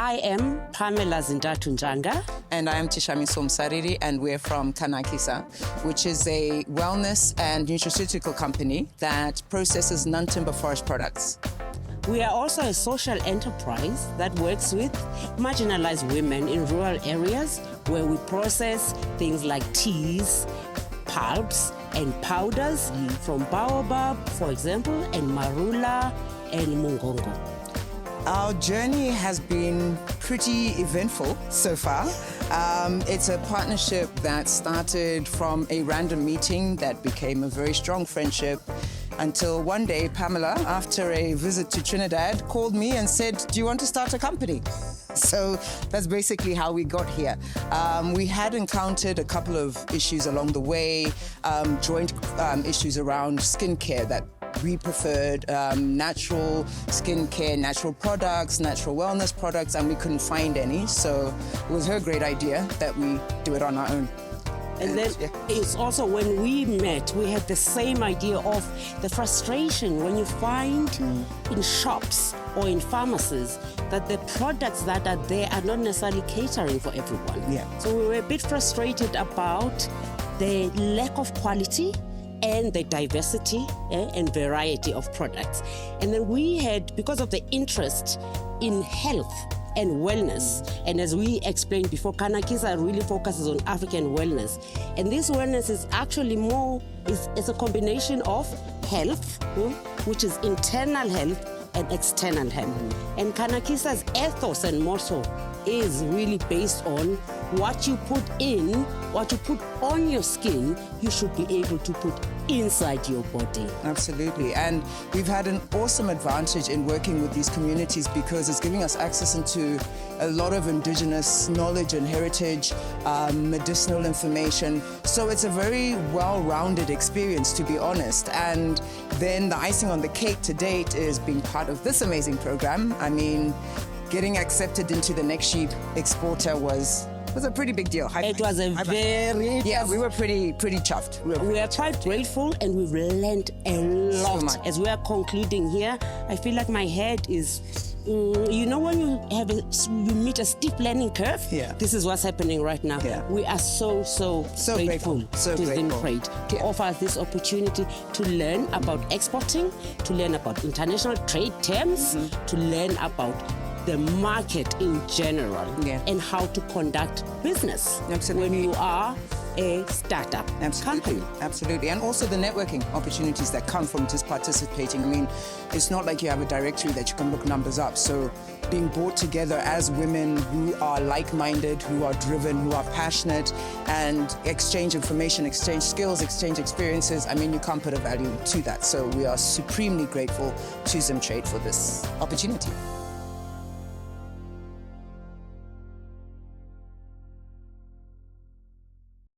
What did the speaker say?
I am Pamela Zintathu-Njanga. And I am Tishamiso Msariri, and we're from Kanakisa, which is a wellness and nutraceutical company that processes non-timber forest products. We are also a social enterprise that works with marginalized women in rural areas where we process things like teas, pulps, and powders from baobab, for example, and marula and mungongo. Our journey has been pretty eventful so far. It's a partnership that started from a random meeting that became a very strong friendship until one day Pamela, after a visit to Trinidad, called me and said, "Do you want to start a company?" So that's basically how we got here. We had encountered a couple of issues along the way, joint issues around skincare that we preferred natural skincare, natural products, natural wellness products, and we couldn't find any. So it was her great idea that we do it on our own. And then it's also when we met, we had the same idea of the frustration when you find in shops or in pharmacies that the products that are there are not necessarily catering for everyone. Yeah. So we were a bit frustrated about the lack of quality and the diversity and variety of products. And then we had, because of the interest in health and wellness, and as we explained before, Kanakisa really focuses on African wellness. And this wellness is actually it's a combination of health, which is internal health and external health. And Kanakisa's ethos and motto is really based on what you put in, what you put on your skin, you should be able to put inside your body. Absolutely. And we've had an awesome advantage in working with these communities because it's giving us access into a lot of indigenous knowledge and heritage, medicinal information. So it's a very well-rounded experience, to be honest. And then the icing on the cake to date is being part of this amazing program. I mean, getting accepted into the next sheep exporter was a pretty big deal. It was a very... Yeah, we were pretty chuffed. We are quite grateful, and we've learned a lot. So much. As we are concluding here, I feel like my head is... you know when you meet a steep learning curve? Yeah. This is what's happening right now. Yeah. We are so grateful to ZimTrade to offer us this opportunity to learn about exporting, to learn about international trade terms, to learn about the market in general, and how to conduct business. Absolutely. When you are a startup company. Absolutely. And also the networking opportunities that come from just participating. I mean, it's not like you have a directory that you can look numbers up. So being brought together as women who are like-minded, who are driven, who are passionate, and exchange information, exchange skills, exchange experiences, I mean, you can't put a value to that. So we are supremely grateful to ZimTrade for this opportunity.